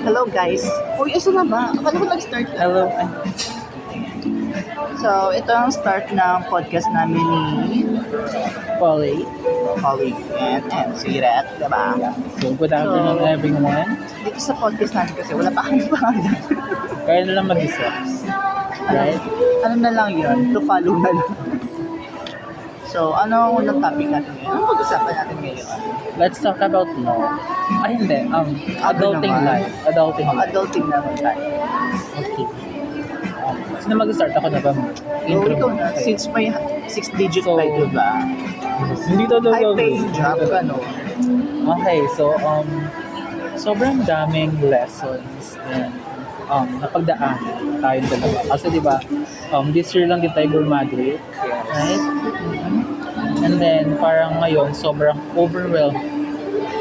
Hello guys. Uy, asa na ba? Akala ko nag-start na. Hello. So, ito ang start ng podcast namin ni Polly. Holly and si Ret, diba? So, good afternoon everyone. Dito sa podcast namin kasi wala pa kami pangalan. Kaya na lang mag-isa. Right? Ano na lang yun? To follow na lang. So, ano ang unang topic natin ngayon? Ano pag-usapan natin ngayon? Let's talk about love. Ay, hindi. Adulting naman. life. Adulting life. Adulting naman tayo. Okay. Sino mag-start ako na ba? So, ikaw na, since may 6-digit So, tayo, diba? Hindi to High-paying job, ano? Okay, so, sobrang daming lessons and napagdaanan tayong dalawa. Kasi diba, this year lang din tayo graduate. Right? And then, parang ngayon, sobrang overwhelmed.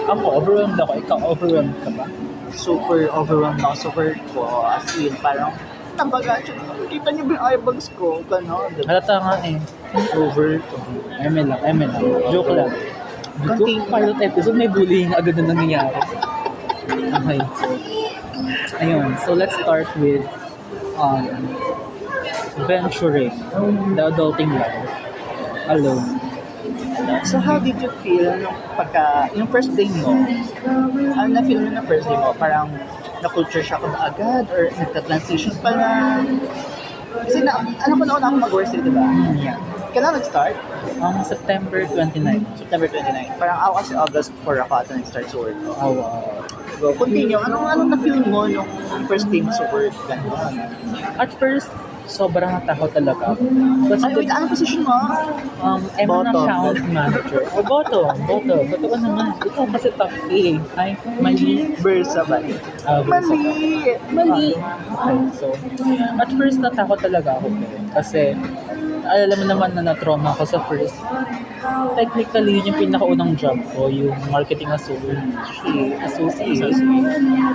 Ako, overwhelmed ako. Ikaw, overwhelmed ka ba? Super overwhelmed ako sa work ko. As in, parang, tambaga, kita niyo ba yung eyebags ko? Gano'n. Halata nga eh. Over. Eme lang. Joke lang. Continue. Pilot episode, may bullying agad na nangyayari. Okay, so, ayun. So, let's start with venturing the adulting life alone. So, how did you feel yung first day mo? Ano na-feel mo na first day mo? Parang, na-culture shock ba agad? Or nagta-transition pa lang? Kasi alam ko na ako mag-work di ba? Yeah. Kailan nag-start? September 29. September 29. Parang ako kasi August 4 ako ata nag-start sa work ko. Oh, wow. So, continue. Anong na-feel mo nung first day mo sa work? Ganun. At first, sobrang natakot talaga. Kasi, Ay, wait, anong position mo? I'm an Bottom. account manager. O, bottom. Bottom ka naman. Ikaw kasi top A. Ay, mali. Bursa ba? Mali. Mali. Okay, so, at first natakot talaga ako. Kasi, alam mo naman na na-trauma ako sa first. Technically, yun yung pinakaunang job ko, yung marketing associate.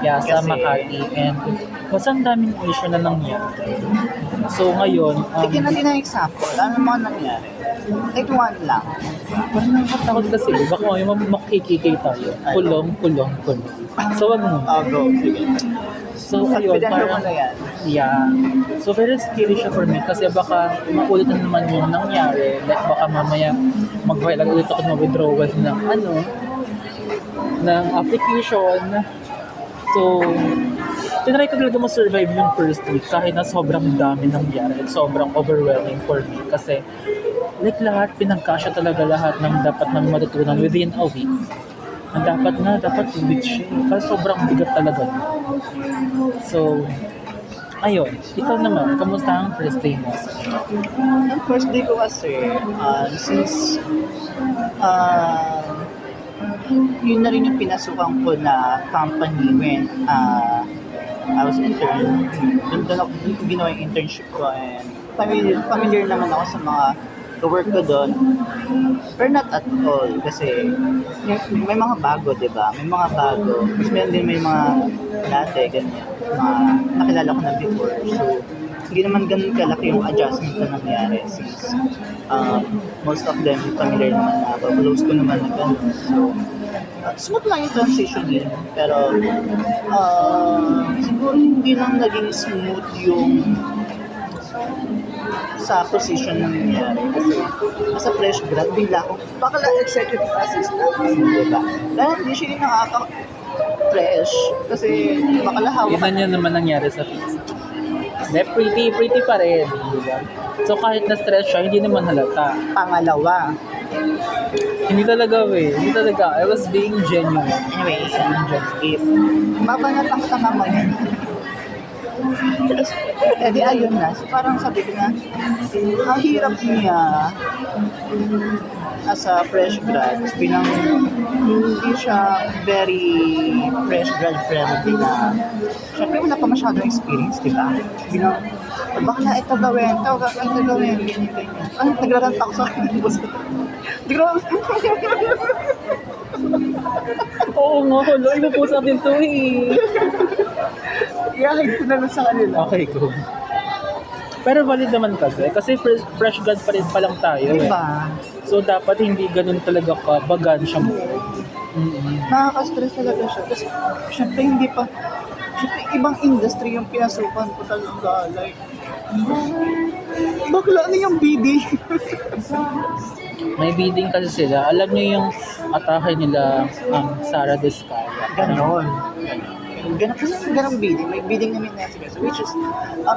Yeah, sa Kasi- Makati. And, kasi ang daming issue na nangyari. So, ngayon, Bigyan natin ng example. Ano mga nangyari? Like one lang. parang nakatakot kasi, baka yung makikikay tayo. Kulong. So, wag mo. Go. Sige. So, ayun, Confident mo parang, na yan. yeah. So, very scary siya for me kasi baka maulit na naman yung nangyari. Like, baka mamaya mag-file ulit ako ng withdrawal ng application. So, tinry ko talaga ma-survive yung first week kahit na sobrang dami nangyari at sobrang overwhelming for me kasi like lahat, pinagkasya talaga lahat ng dapat namin matutunan within a week. Ang dapat 2 weeks siya. Kasi sobrang bigat talaga. So, ayun. Ikaw naman, kamusta ang first day mo? Ang first day ko kasi, since yun na rin yung pinasukan ko na company when I was intern. Doon ako ginawa yung internship ko and familiar naman ako sa mga work ko doon. Pero not at all kasi may mga bago, di ba? May mga bago. Mas meron din may mga dati, ganyan. Mga nakilala ko na before. So, hindi naman ganun kalaki yung adjustment na nangyari since most of them familiar naman na close ko naman na ganun. So, smooth lang yung transition din. Pero, siguro hindi lang naging smooth yung sa position na nangyari. Kasi, as a fresh grad, bigla ako, baka lang executive assistant. Diba? Dahil hindi siya yung nakaka-fresh. Kasi, baka lang hawak. Ilan yun naman nangyari sa first day? Pretty pa rin. Diba? So kahit na-stress siya, hindi naman halata. Pangalawa. Hindi talaga. I was being genuine. Anyways, if mabanat ang tanga mo yan. Eh di ayun na. So, parang sabi ko na, ang hirap niya as a fresh grad. Bilang hindi siya very fresh grad friendly na syempre wala pa masyadong experience, di ba? Bilang, baka na ito gawin, ganyan. Ano, nagraranta ako sa akin. Oo nga, hala. Iba po sa atin to eh. I-hide ko na lang sa kanila. Okay, go. Pero valid naman kasi fresh grad pa rin pa lang tayo Diba? So dapat hindi ganun talaga ka bagan siya mo. Nakaka-stress talaga siya. Kasi, syempre, hindi pa ibang industry yung pinasukan ko talaga. Like, bakla na yung BD. May bidding kasi sila. Alam niyo yung atake nila, Sara Descaya. Ganon. Ganon kasi ganong bidding. May bidding namin na sila. So, which is,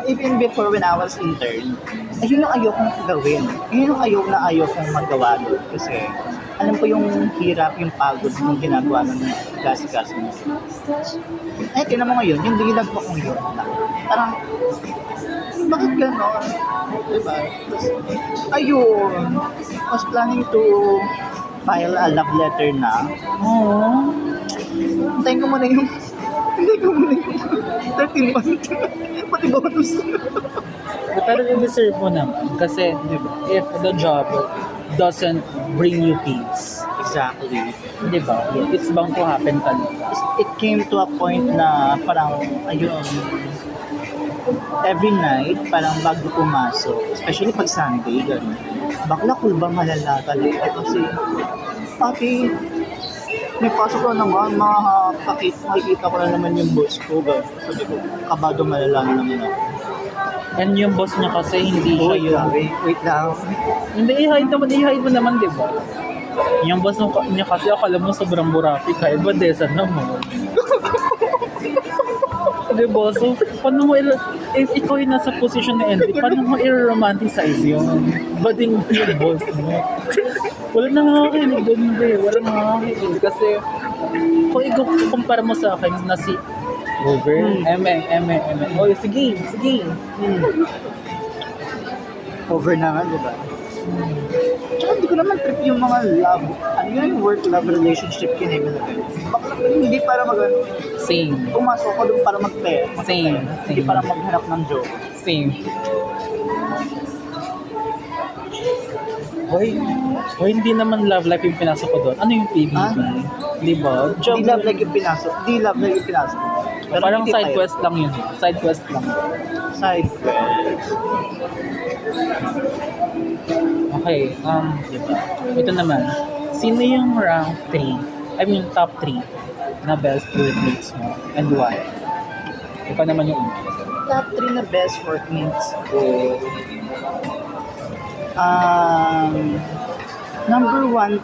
even before when I was intern, yun yung ayokong gawin. Yun yung ayokong magawa doon. Kasi, alam ko yung hirap, yung pagod ng ginagawa ng gas-gas mo. Eh, tinan mo ngayon, yung dilag mo kong yun. Parang, bakit ganon? Diba? Tapos, ayun. I was planning to file a love letter na. Oo. Hintayin ko muna yung 13 months. Pati bonus. Pero i-deserve mo naman. Kasi if the job doesn't bring you peace, Exactly. di ba? It's bound to happen talaga. It came to a point na parang, ayun, every night, parang bago pumasok, especially pag Sunday, gano'n. Bakla, cool ba malala talaga? Kasi, pati, may pasok na naman, makikita ko na naman yung boss ko, gano'n. Sabi ko, kabado malala na naman ako. And yung boss niya kasi hindi siya Uy, yung... grabe. Wait lang. Hindi, i-hide mo naman, di ba? Yung boss niya kasi akala mo sobrang burapi ka, iba desa naman. Di ba? So, paano mo if ikaw yung nasa position na ND, paano mo i-romanticize yun? Bading yung boss mo. Wala nakakakinig doon, hindi. Wala nakakakinig. Kasi, kung ikukumpara mo sa akin na si Over, Oh, sige. Over na nga, di ba? Tsaka hindi ko naman trip yung mga love, ano yun, work-love relationship kinema na ganun. Bakla, hindi para Same. pumasok ko doon para mag-pair. Same. Hindi para maghanap ng joke. Same. Hoy, hindi naman love life yung pinasok ko doon. Ano yung PBB? Ah? Di ba? Di love like yung pinasok. Di love like yung pinasok. Pero Parang hindi side tayo. quest lang yun. Side quest lang. Side quest. Okay, diba? Ito naman. Sino yung rank 3? I mean, top 3 na best workmates mo? And why? Ikaw naman yung una. Top 3 na best workmates ko. Number 1,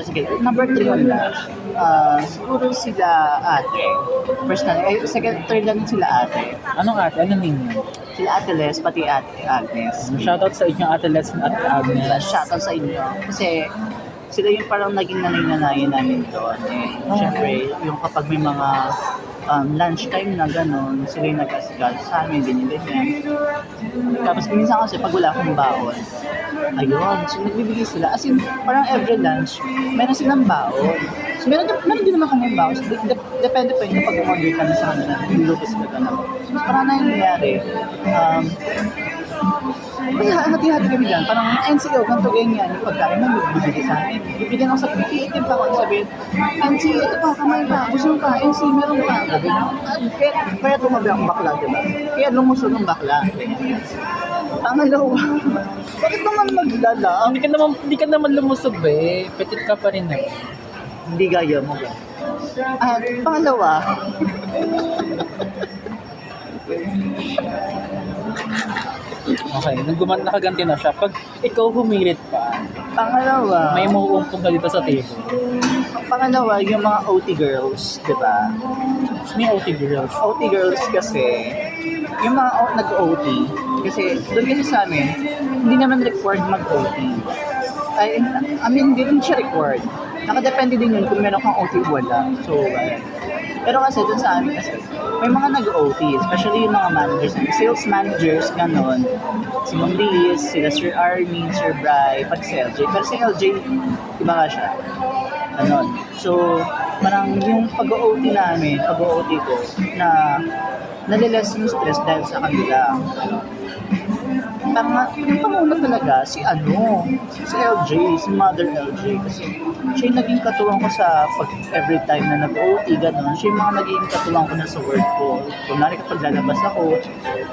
sige, number 3 wala. Siguro sila ate. First na, third lang sila ate. Anong ate? Anong name yun? Sila ate Les, pati ate Agnes. Shoutout sa inyo ate Les at ate Agnes. Shoutout sa inyo. Kasi sila yung parang naging nanay-nanayan namin doon. Eh, syempre, yung kapag may mga lunchtime na gano'n, sila yung nag-asigal sa amin, ganyan. Tapos minsan kasi pag wala akong baon, ayun, so nagbibigay sila. As in, parang every lunch, meron silang baon. So meron din naman kami baon. So, depende pa yun pag umorder kami sa kanila, niluluto sila gano'n. So parang nangyayari, kasi hati-hati kami dyan, parang NCO, ganito ganyan, yung pagkain na magbibigay sa amin. Bibigyan ako sa pipiitin pa ako, sabihin, NC, ito pa, kamay pa, gusto mo pa, NC, meron pa. Sabi, kaya tumabi akong bakla, diba? Kaya lumusod ng bakla. Pangalawa, bakit naman maglala? Hindi ka naman lumusog eh. Petit ka pa rin eh. Hindi gaya mo ba? Pangalawa, Okay, nakaganti na siya. Pag ikaw humirit pa, pangalawa, may mauumpong ka dito sa table. pangalawa, yung mga OT girls, diba? May OT girls. OT girls kasi, yung mga nag-OT, kasi doon kasi sa amin, hindi naman required mag-OT. I mean, hindi rin siya required. Nakadepende din yun kung meron kang OT o wala. So, pero kasi doon sa amin kasi, may mga nag-OT, especially yung mga managers, sales managers, gano'n. Si Ma'am Liz, sila Sir Armin, Sir Bry, pati si LJ. Pero si LJ, iba nga siya. Ganon. So, parang yung pag-OT namin, pag-OT ko, na naliles yung stress dahil sa kanila. Parang yung panguna talaga, si LJ, si Mother LJ. Kasi siya yung naging katuwang ko sa every time na nag-OT, gano'n. Siya yung mga naging katuwang ko na sa work ko. Kunwari kapag lalabas ako,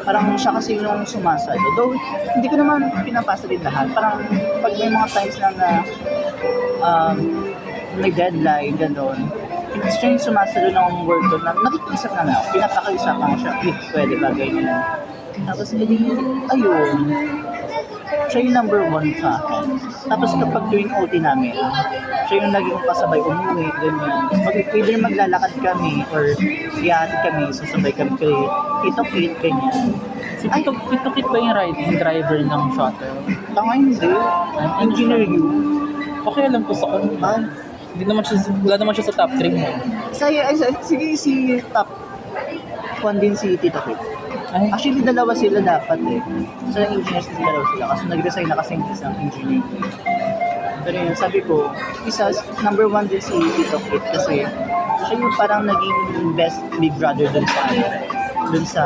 parang siya kasi yung sumasalo. Though, hindi ko naman pinapasa din lahat. Parang pag may mga times lang na may deadline, gano'n, siya yung sumasalo ng work ko na nakikisap naman ako. Pinapakaisapan ko siya if pwede ba ganyan. Tapos edi, ayun. Siya yung number one sa akin. Tapos kapag tuwing OT namin, siya yung naging kasabay umuwi, ganyan. Either maglalakad kami or iyahatid kami, sasabay kami kay Tito Kit, ganyan. Si Tito Kit ba yung riding driver ng shuttle? Tanga hindi. Engineer you. Okay, alam ko sa kanya. Hindi naman siya, wala naman siya sa top 3 mo. Sige, si top 1 din si Tito Kit. Ay, Actually, dalawa sila dapat eh. So, yung engineers na dalawa sila. Kasi nag-resign na kasi yung isang engineer. Pero yun, sabi ko, number 1 din si Tito Kit kasi siya yung parang naging best big brother dun sa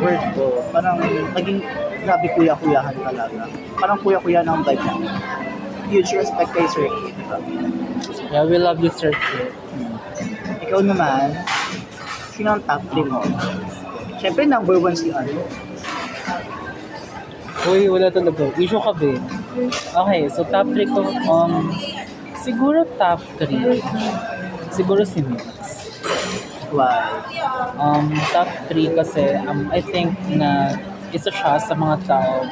work ko. Parang naging grabe kuya-kuyahan talaga. Parang kuya-kuya ng vibe namin. Huge respect kay Sir Kit. yeah, we love you, Sir Kit. Ikaw naman, sino ang top 3 mo? Siyempre, number 1 si ano. Uy, wala talaga. Issue ka ba? Okay, so top 3 ko, siguro top 3. Siguro si Mix. Why? Top 3 kasi, I think na isa siya sa mga tao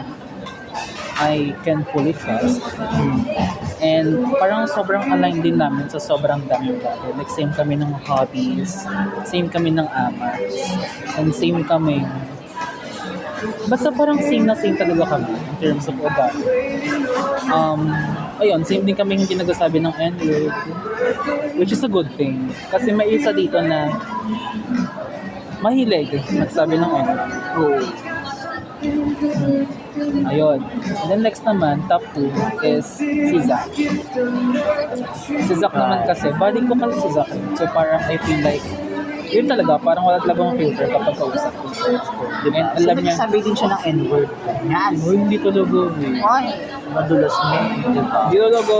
I can fully trust. And parang sobrang align din namin sa sobrang daming bagay. Like same kami ng hobbies, same kami ng amas, and same kami. Basta parang same na same talaga kami in terms of ugali. Ayun, same din kami hindi nagsasabi ng N-word, which is a good thing. Kasi may isa dito na mahilig magsabi ng N-word. Oh. Ayun. And then next naman, top 2 is si Zach. Si Zach naman kasi, body ko kasi si Zach. So parang I feel like, yun talaga, parang wala talagang filter kapag kausap ko. Diba? And alam niya, Sabi din siya ng N-word. Yan. hindi ko logo Ay, madulas mo. Diba? Hindi ko logo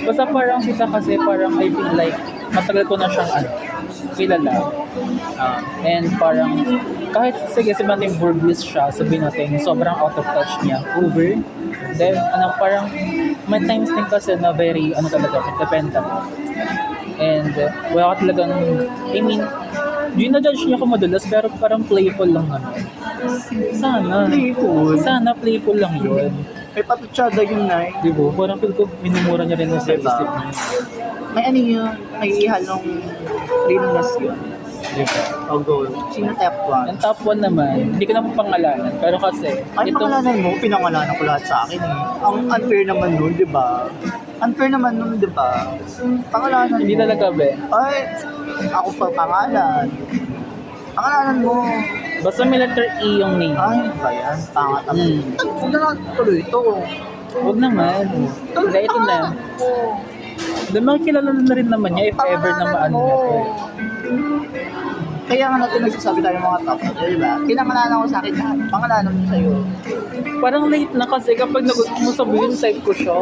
basta parang si Zach kasi parang I feel like, matagal ko na siyang kilala. And parang, kahit sige sabihin burglist siya, sabihin natin, sobrang out of touch niya, over. Then, parang, may times din kasi na very, talaga, dependable. And, wala ka talagang, I mean, hindi na-judge niya ko madalas, pero parang playful lang naman. Sana. Playful. Sana playful lang yun. May patutsada yun na eh. Di ba? Parang feel ko, minumura niya rin yung sa Diba? isip niya. May ano yun, may ihalong realness yun. Di ba? O goal. Sino top 1? Ang top 1 naman, hindi ko naman pangalanan. Pero kasi, Ay, pangalanan mo, pinangalanan ko lahat sa akin eh. Ang unfair naman nun, di ba? Unfair naman nun, di ba? Pangalanan hindi mo. talaga, be. Ay, ako pa pangalan. Pangalanan mo. Basta may letter E yung name. Ay, ano ba yan? Pangat naman. Huwag na lang tuloy ito. Huwag naman. Hindi, ito na. Then makikilala na rin naman niya if ever na maano niya to. Kaya nga natin nagsasabi tayo mga top, di ba? Pinangalanan ko sa akin lahat. Pangalanan mo sa'yo. Parang late na kasi kapag mo sabihin side ko siya.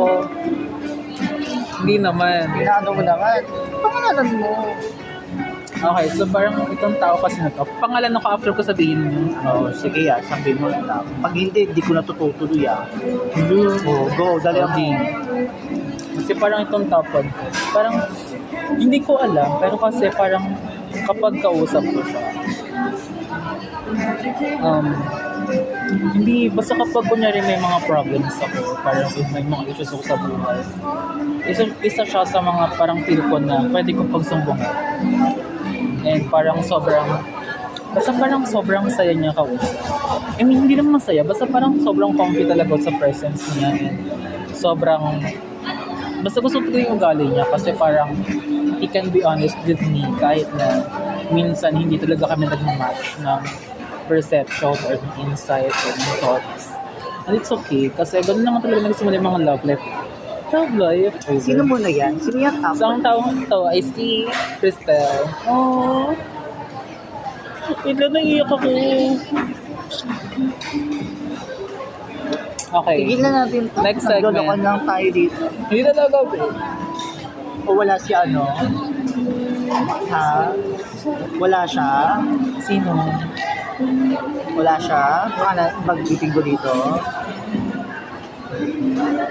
Hindi naman. Pinaano mo naman. Pangalanan mo. Okay, so parang itong tao kasi na to. Pangalan ako after ko sabihin niyo. Oh, sige ah, sabi mo na. Pag hindi ko na tututuloy ah. Oh, go, dali ako. Kasi parang itong top 1 ko. Parang hindi ko alam, pero kasi parang kapag kausap ko siya, hindi, basta kapag kunyari may mga problems ako, parang if may mga issues ako sa buhay, isa siya sa mga parang feel ko na pwede kong pagsumbungan. And parang sobrang saya niya kausap. I mean, hindi naman masaya, basta parang sobrang comfy talaga sa presence niya. And basta gusto ko yung ugali niya kasi parang he can be honest with me kahit na minsan hindi talaga kami nag-match ng perception or ng insight or ng thoughts. And it's okay kasi ganoon naman talaga nagsimula yung mga love life. Love life. Sino muna yan? Sino yan top? So, ang taong ito ay si Cristel. Oh. Ito, naiiyak ako. Okay. Tigilan natin to. Next segment. Naglolokohan lang tayo dito. Hindi talaga, bro. O wala si ano? Ha? Wala siya? Sino? Wala siya? Pag-meeting ko dito?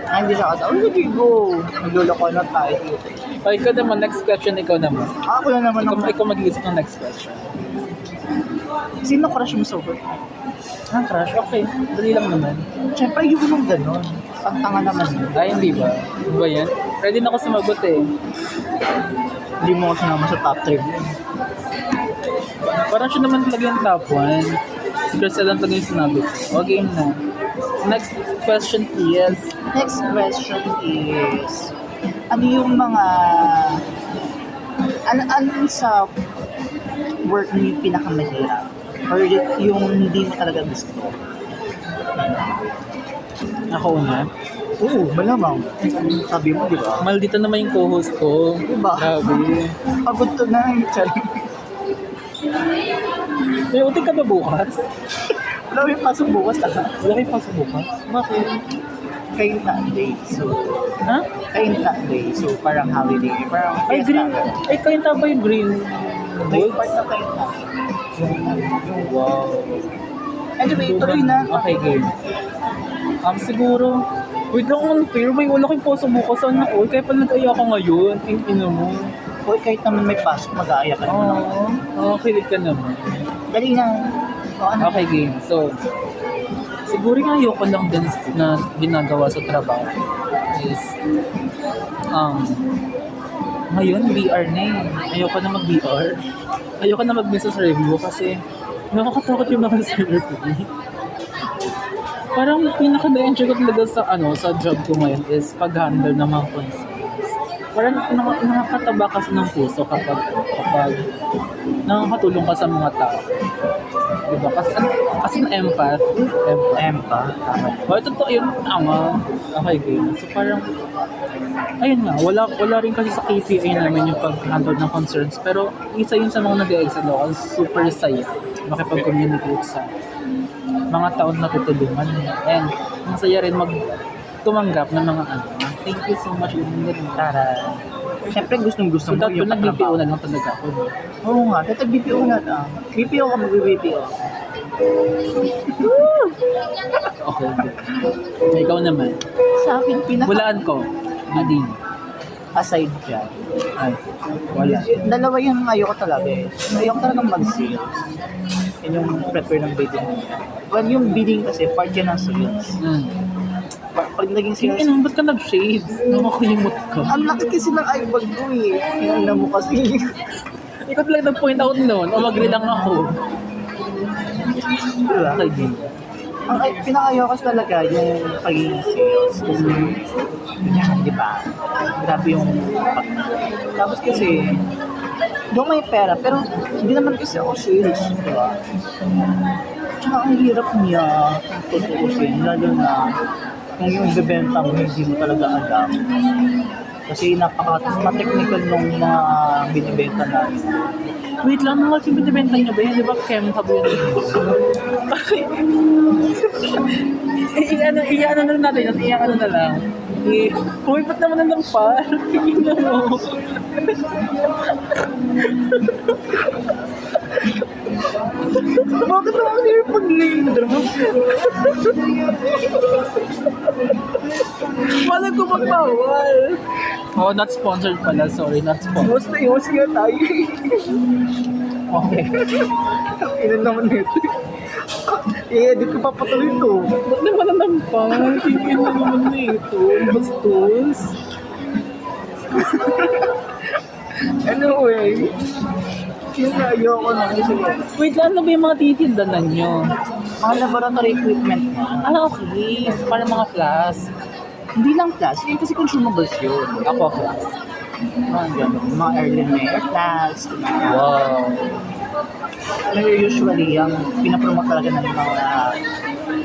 Ay, hindi siya kasama. Sige, go. Naglolokohan lang tayo dito. Okay, ikaw naman, next question, ikaw naman. Ako na naman Ikaw mag-iisip ng next question. Sino crush mo sa work? Ah, crush? Okay, dali lang naman. Siyempre, yung mong ganon. Ang tanga naman yun. Ay, hindi ba? Ano ba yan? Ready na ako sumagot eh. Hindi mo kasi naman sa top 3 yun. Parang siya naman talaga yung top 1. Si Crystal lang talaga yung sinabi ko. Okay na. Next question is, Next question is, ano yung mga, ano sa work mo yung pinakamahirap? Or yung hindi mo talaga gusto? ako na. Oo, malamang. Sabi mo, di ba? Maldita naman yung co-host ko. Diba? Grabe. Pagod to na yung challenge. May utik ka ba bukas? Wala yung pasok bukas talaga. Wala kayong pasok bukas? Bakit? Kain that day. So, Ha? kain that day. So, parang holiday. Parang Ay, green. Ay, kayo ba yung green? May part na kain na. Wow. Anyway, tuloy na. Okay, game. Siguro, wait lang, unfair. May wala kayong pasok bukas. Saan ako? Kaya pala nag-aya ka ngayon. Ino mo. Hoy, kahit naman may pasok, mag-aaya ka naman. Kilig ka naman. Dali na. O, ano? Okay, game. So, siguro yung ayoko lang din na ginagawa sa trabaho is, ngayon, VR na eh. Ayoko na mag-VR. Ayoko na mag-business review kasi nakakatakot yung mga survey. Parang pinaka-na-enjoy ko talaga sa job ko ngayon is pag-handle ng mga concerns. Parang nakakataba kasi ng puso kapag nakakatulong ka sa mga tao. Diba? Kasi empath. Empath. Oh, totoo yun. Tama. Okay, game. So parang, ayun nga, wala rin kasi sa KPI namin yung pag-handle ng concerns. Pero isa yun sa mga nag-excel ako. Super saya. Makipag-communicate sa mga taon na tutulungan. And ang saya rin tumanggap ng mga ano. Thank you so much. Tara. Siyempre, gustong-gusto So, mo dapat yung nag-BPO na lang talaga ako. No? Oo nga, dati BPO na ta. BPO ka mag-BPO. Okay. Ikaw naman. Sa akin, Hulaan ko. Ading. aside dyan. Ay, wala. Dalawa yung ayoko talaga eh. Ayoko talagang mag-sales. Yun yung prefer ng bidding. Well, yung bidding kasi, part yan ng sales. Pag naging sales, Ba't ka nag-shades? Nakakalimot ka. ang laki kasi ng eyebag ko eh. Tingnan mo kasi. Ikaw talaga nag-point out noon. O mag lang ako. Diba? Okay, din. Ang pinakayaw kasi talaga yung pagiging sales. Kasi, yan, di ba? Grabe yung tapos kasi, doon may pera, pero hindi naman kasi ako sales, di ba? Tsaka ang hirap niya, kung tutuusin, lalo na kung yung bebenta mo, hindi mo talaga alam. Kasi napaka-technical nung mga binibenta namin. Wait lang, mga yung binibenta niya ba yun? Di ba Chem Hub yun? Iyan na lang natin. Iyan na lang. Pumipat naman ng par. Tingnan mo. Bakit naman sa'yo pag-name drop? Wala ko magbawal. Oh, not sponsored pala. Sorry, not sponsored. Iwas nga tayo. Okay. Ilan naman nito. I-edit ko papatuloy ito. Ba't naman nanampal? Tingin na naman na ito. Bastos. Anyway, yung ayoko na kasi Wait lang, ano ba yung mga titindanan nyo? mga laboratory equipment na. Okay. So, parang mga flask. Hindi lang flask, yun kasi consumables yun. Ako, flask. Mga gano'n, mga Erlenmeyer flask. Wow. Usually, yung pinapromote talaga ng mga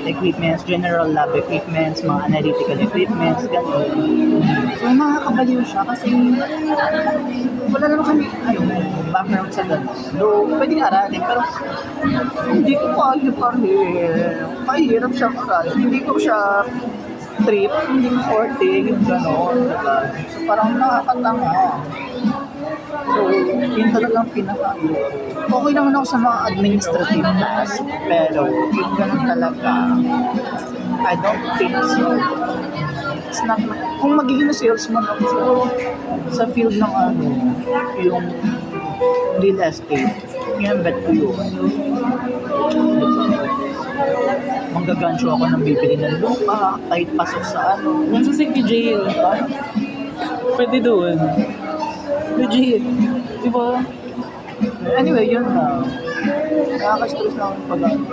equipments, general lab equipments, mga analytical equipments, gano'n. So, nakakabaliw siya kasi wala naman kami, background sa gano'n. Though, pwedeng aralin, pero hindi ko kaya mahirap siya aralin. Hindi ko siya trip, hindi ko forte, yung gano'n. Diba? So, parang nakakatanga. So, yun talagang pinaka. Okay naman ako sa mga administrative tasks, pero yung ganun talaga, I don't think so. It's not, kung magiging salesman ako, siguro sa field ng yung real estate, yan bet ko yun. Manggagansyo ako ng bibili ng lupa, kahit pasok sa Yung sa City Jail. Pwede doon. Legit. Diba? Anyway, yun na. Nakaka-stress na akong pag-ano.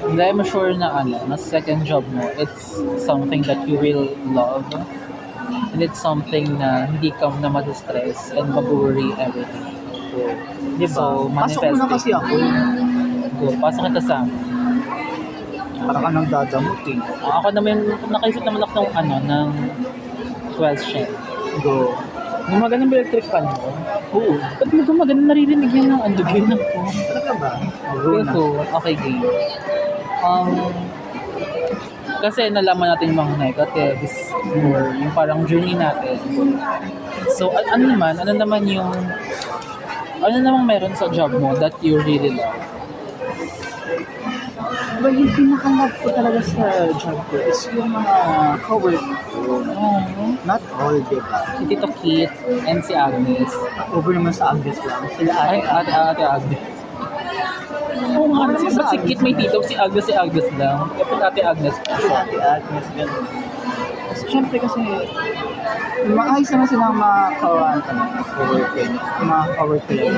And I'm sure na na second job mo, it's something that you will love. And it's something na hindi ka na ma-stress and mag-worry everything. Diba? So, Pasok mo na kasi ako. Go, pasok kita sa amin. Para ka nang dadamot eh. Ako naman, nakaisip naman ako ng question. Go. Gumagana ng electric fan mo? Oo. Ba't mo gumagana naririnig yan ng andugin ng ko? Talaga ba? Go na. Ito, okay, game. Kasi nalaman natin yung mga negatives or yung parang journey natin. So, ano namang meron sa job mo that you really love? Well, yung pinaka-love ko talaga sa job ko is yung mga cowork ko. Not all, diba? Si Tito Kit and si Agnes. Over naman sa Agnes lang. Sila Ay, ate Agnes. Oo nga, Ano naman ba't sa si Kit may tito, si Agnes lang. Kapag ate Agnes. Sila Agnes, gano'n. Kasi syempre kasi, maayos naman silang mga coworking. Yung mga cowork ko lang.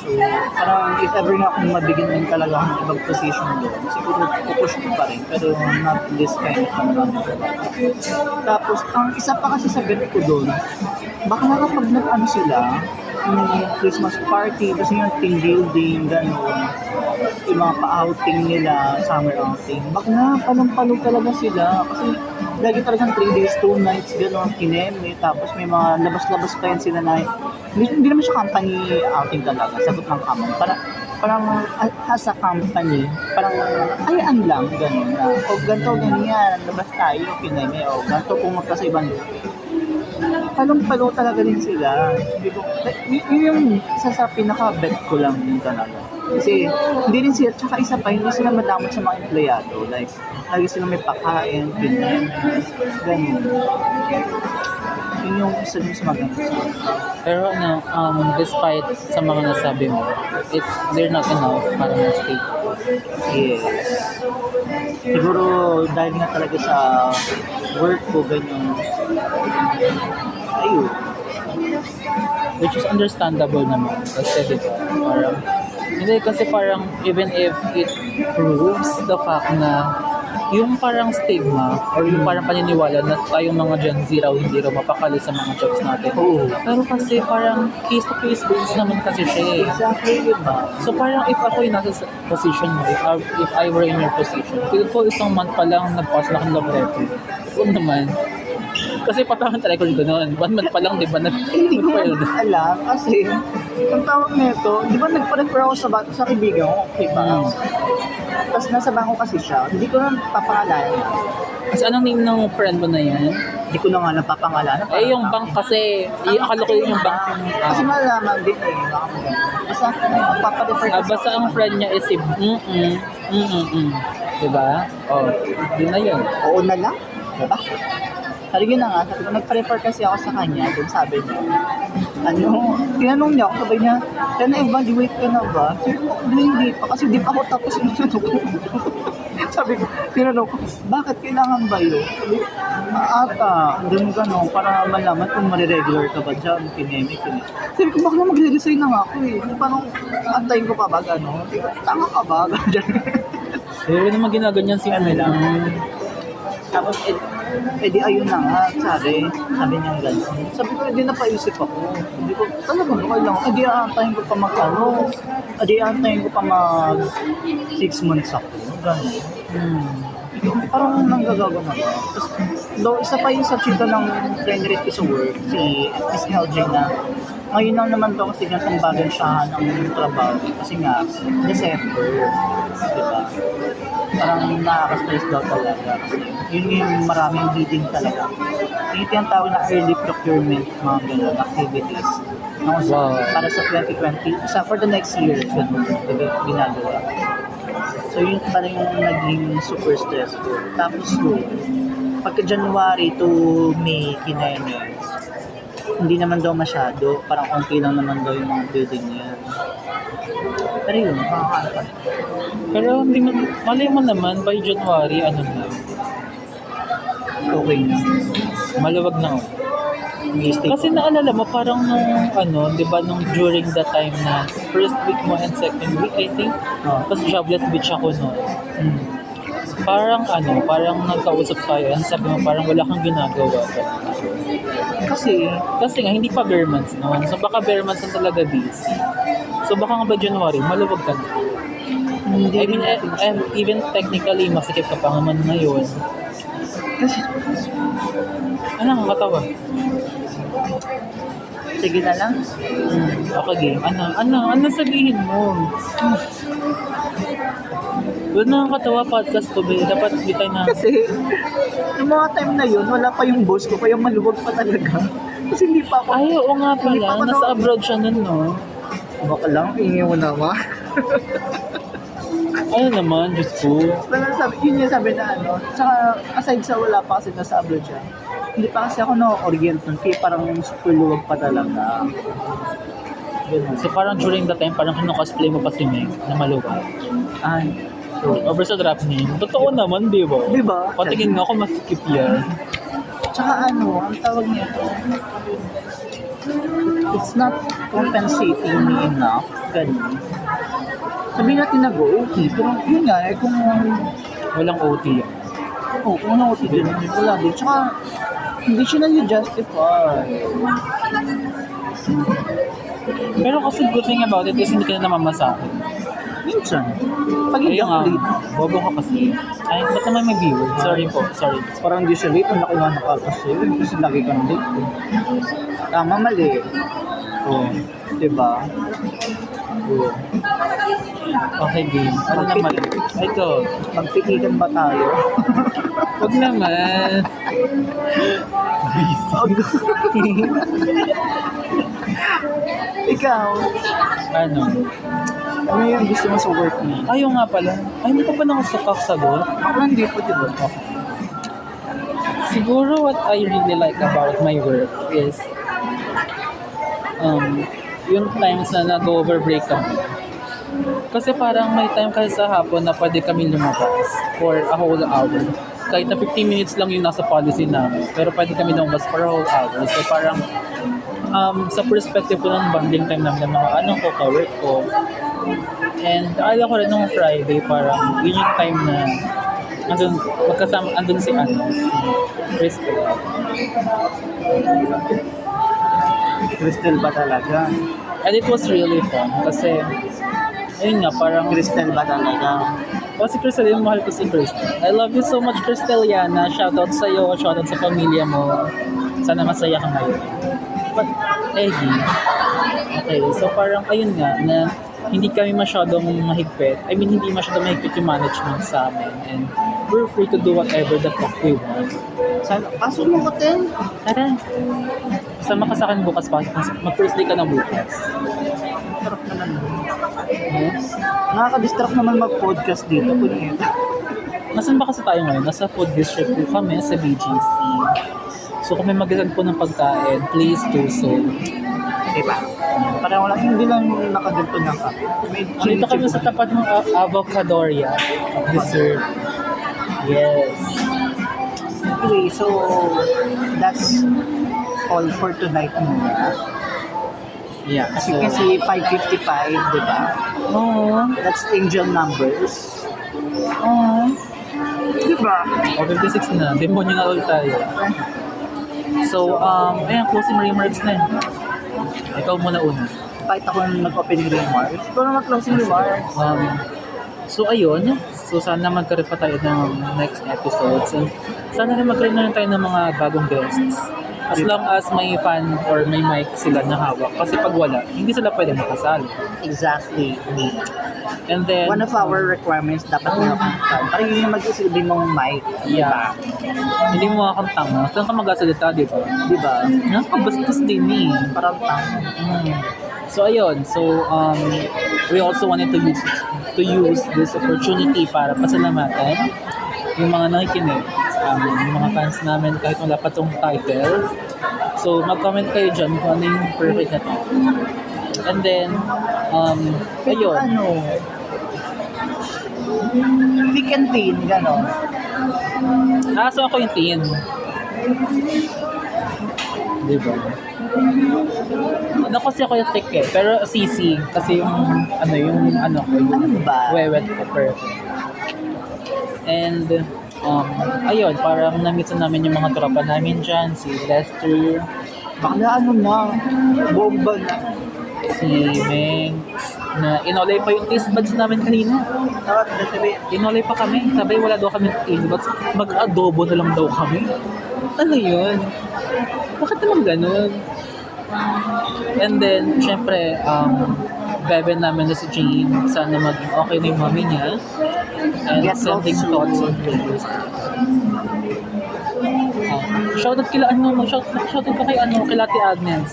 So, parang if ever nga kung mabigyan din talaga ako ng ibang position doon, siguro pupush ko pa rin, pero not this kind of Tapos, ang isa pa kasi sa bet ko doon, baka nga kapag nag-ano sila, yung Christmas party, kasi yung team building, gano'n, yung mga pa-outing nila, summer outing, baka nga palong-palong talaga sila, kasi lagi talagang 3 days, 2 nights, gano'n, kineme, tapos may mga labas-labas pa yan sila na, hindi naman siya company outing talaga, sagot ng kamon. Parang as a company, parang ayaan lang, gano'n na, o ganito, ganyan, labas tayo, kineme, o ganito, pumunta sa ibang lugar. Palong-palo talaga din sila. Yun yung isa sa pinaka-bet ko lang yun talaga. Kasi hindi rin sila, tsaka isa pa, hindi sila madamot sa mga empleyado. Like, lagi sila may pakain, ganyan. Yun yung isa din sa maganda sa Pero despite sa mga nasabi mo, they're not enough para ma-stay. Yes. Siguro dahil nga talaga sa work ko, ganyan. Ayun. Which is understandable naman. Kasi parang even if it proves the fact na yung parang stigma or yung parang paniniwala na tayong mga Gen Z hindi raw mapakali sa mga jobs natin. Oo. Pero kasi parang case-to-case basis naman kasi siya eh. Exactly, diba? So parang if ako yung nasa position mo, if I were in your position, feel ko isang month pa lang nagpass na akong love letter. Huwag naman. Kasi patahan talaga ko gano'n. 1 month pa lang, di ba? Hindi ko alam kasi ang tawag nito, di ba nagpa-refer ako sa kaibigan ko, okay ba? Tapos nasa bangko kasi siya, hindi ko na papangalanan. Kasi anong name ng friend mo na yan? Hindi ko na nga napapangalanan. Eh, yung bank kasi, akala ko yun yung bank. Kasi malaman din eh, baka mo ganun. Basta paparefer kasi. Basta ang friend niya is si Diba? Oh, yun na yun. Oo na lang, diba? Sabi na nga, sabi ko, nagpa-refer kasi ako sa kanya, dun sabi niya, tinanong niya ako, sabi niya, na-evaluate ka na ba? Sabi ko, hindi pa, kasi di pa ako tapos yung sabi ko, tinanong ko, bakit kailangan ba yun? Sabi ko, ganun gano'n, para malaman kung mariregular ka ba dyan, kinemic. Sabi ko, bakit na magre-resign na nga ako eh? Parang, antayin ko pa ba gano'n? Sabi ko, tama ka ba? Eh, naman ginaganyan si lang. Tapos, di ayun na nga, sabi niya gano'n. Sabi ko, di napaisip ako. Sabi ko, talaga ba kailangan? Di aantayin ko pa di aantayin ko pa 6 months ako. Gano'n. Parang nanggagawa na ba? Tapos, isa pa yung sa chita ng friend rate ko sa work, si Miss LJ na, ngayon lang naman daw kasi ganitong bagan siya ng trabaho. Kasi nga, December. Diba? Parang nakaka-stress daw talaga. Kasi yun yung maraming bidding talaga. Yung tinatawag na early procurement, mga ganun activities. Para sa 2020, for the next year, ganun, ginagawa. So yun parang yung naging super stressful. Tapos yun, pagka January to May, kinain yun, hindi naman daw masyado, parang konti lang naman daw yung mga building niya. Pero yun, makakanta. Pero hindi mo, malay mo naman, by January, ano na, Okay na. maluwag na ako. Mag-stay Kasi naalala mo, parang nung, ano, di ba, nung during the time na first week mo and second week, I think, tapos jobless bitch ako noon. Parang nagkausap tayo, and sabi mo, parang wala kang ginagawa. Kasi, Kasi nga, hindi pa bare months noon. So baka bare months na talaga busy. So baka nga ba January, maluwag ka na. hindi I mean, and even technically, masikip ka pa naman ngayon. kasi, Ano, nakakatawa. sige na lang. Okay, game. Ano sabihin mo? Doon nakakatawa podcast to, be. Dapat di tayo na... Kasi, yung mga time na yun, wala pa yung boss ko, kaya maluwag pa talaga. Kasi hindi pa ako, Ay, oo nga Hindi pa pala. ako Nasa abroad siya nun, no? baka lang, ingay mo naman. Ano naman, Diyos ko. Pero yun yung sabi na ano, tsaka aside sa wala pa kasi nasa abroad siya, hindi pa kasi ako na-orient nun, kaya parang super luwag pa talaga. Ganun. So parang during the time, parang kinocosplay mo pa si Meg na maluwag. Ay, Over sa drop name. Totoo naman, di ba? di ba? Patingin nga ako, masikip yan. Tsaka ano, ang tawag niya it's not compensating me enough. Ganun. Sabihin natin na go, okay. Pero yun nga, kung Walang OT yan. kung ano ko din, wala din. Tsaka, hindi siya na-justify. Pero kasi good thing about it is hindi ka na namamasakin. Minsan, pag hindi Ayun nga, ako late, bobo ka kasi. Ay, ba't naman may viewer? Sorry po, sorry. parang hindi siya late, ang laki na nakakasya. Kasi lagi kang late. Tama, mali. Oo. Diba? Oo. Okay, game. Ano naman? Ito, Magpikikan ba tayo? wag naman. Ikaw, Ano? ano yung gusto mo sa work mo? Ayaw nga pala. Ay, hindi pa ba nakasaksagot? Ako lang di po, diba? Siguro what I really like about my work is yung times na nag-overbreak kami. Kasi parang may time kasi sa hapon na pwede kami lumabas for a whole hour. Kahit na 15 minutes lang yung nasa policy namin, pero pwede kami lumabas for a whole hour. So parang sa perspective ko ng bonding time namin ng mga anong ko, ka-work ko. And alam ko rin nung Friday, parang yun yung time na andun si Crystal. Crystal ba talaga? And it was really fun kasi ayun nga, parang Crystal ba talaga? si Crystal, yung mahal ko si Crystal. I love you so much, Crystal Yana. Shoutout sa'yo, shoutout sa pamilya mo. Sana masaya ka ngayon. But, okay, so parang ayun nga, na hindi kami masyadong mahigpit. I mean, hindi masyadong mahigpit yung management sa amin. And we're free to do whatever the fuck we want. Pasok mo hotel? Tara, sama ka sa akin bukas pa. Mag-first day ka na bukas. Sarap naman. Nakaka-distract naman mag-podcast dito. Punyeta. Nasaan ba kasi tayo ngayon? Nasa food district po kami sa BGC. So kung may magandang po ng pagkain, please do so. Diba? Parang wala, hindi lang nakaganto na ka. Dito kami sa tapat ng Avocadoria dessert. Yes. Anyway, so that's all for tonight muna. Yeah. As you can see, 5:55, di ba? Oh. That's angel numbers. Oh. Di ba? O 56 na. Demonyo na ulit tayo. So, ayan, closing remarks na yun. Ikaw muna una. Kahit ako nag-opening remarks, pero mag-closing remarks. So, ayun. So, sana magkaroon pa tayo ng next episodes. And sana rin magkaroon na rin tayo ng mga bagong guests. As long as may fan or may mic sila na hawak. Kasi pag wala, hindi sila pwede makasali. Exactly. And then, One of our requirements dapat meron kang fan. Parang yun yung mag-isilbi mong mic. yeah. Hindi mo makakanta mo. Saan ka magasalita, di ba? Di ba? Nakabastos din eh. Parang tang. So, ayun. So, we also wanted to use this opportunity para pasalamatan yung mga nakikinig sa amin, yung mga fans namin kahit wala pa tong title. So, mag-comment kayo dyan kung ano yung perfect na to. And then, ayun. Ano? Thick and thin, gano'n. So ako yung teen. Diba? Ano kasi ako yung thick eh. Pero CC. Kasi yung ko, yung Ano ba? wewet ko perfect. And, ayun, parang na-meet namin yung mga tropa namin dyan. Si Lester, Bakla ano na, bomba na. si Meng, na inolay pa yung taste buds namin kanina. Tawag na sabi, Inolay pa kami. Sabay wala daw kami taste buds. Mag-adobo na lang daw kami. Ano yun? Bakit naman ganun? And then, syempre, bebe namin na si Jane. Sana maging okay na yung mami niya. And Get sending well thoughts soon. and prayers. Shoutout kila shoutout ka kay kay Ate Agnes.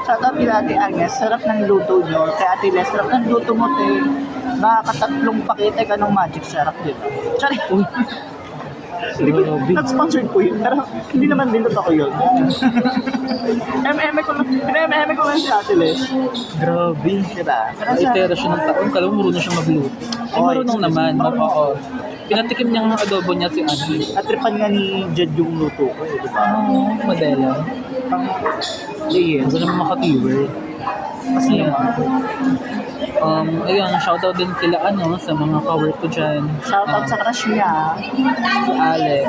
shoutout kila Ate Agnes, sarap ng luto nyo. Kay Ate Les, sarap ng luto mo, te. Nakakatatlong pakete ka ng magic syrup, di ba? Sorry. Uy, Hindi ko, grabe. not sponsored po yun, pero hindi naman dinot ako yun. MM ko lang si Ate Les. Grabe. Diba? Pero Ay, sa, tera siya ng taon. Kala mo marunong siya magluto. Ay, Oo, marunong excuse naman. me. Oo. Pinatikim niya ang adobo niya si Annie. atripan nga ni Jed yung luto ko, eh, diba? Oo, madela. Pang, yes. Hindi naman maka-keyword. Kasi Yeah. naman, Ayun, shoutout din kila sa mga ka-work ko dyan. shoutout sa crush niya. Si Alec.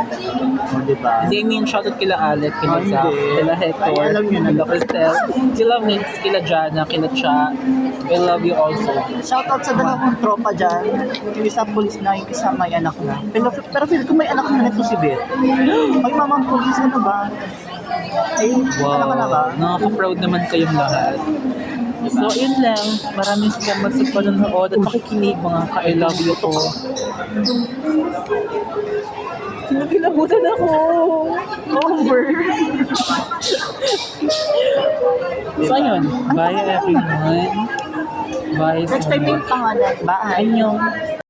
O, diba? Hindi, I mean, shoutout kila Alec, kila Hindi. Zach, kila Hector, Ay, alam niyo na. kila Cristel, kila Mix, kila Jana, kila Cha. I love you also. Shoutout sa dalawang tropa dyan. Yung isa pulis na, yung isa may anak na. Pero feel ko may anak na nito si Beth. Ay, mamang pulis, ano ba? Ay, alam ka na ba? Nakaka-proud naman kayong lahat. So, yun lang. Maraming salamat sa panonood at makikinig mga ka-I love you ko. Kinabutan ako. Over. So, ayun. Bye everyone. Bye. Next time yung pangalan. Bye. Annyeong.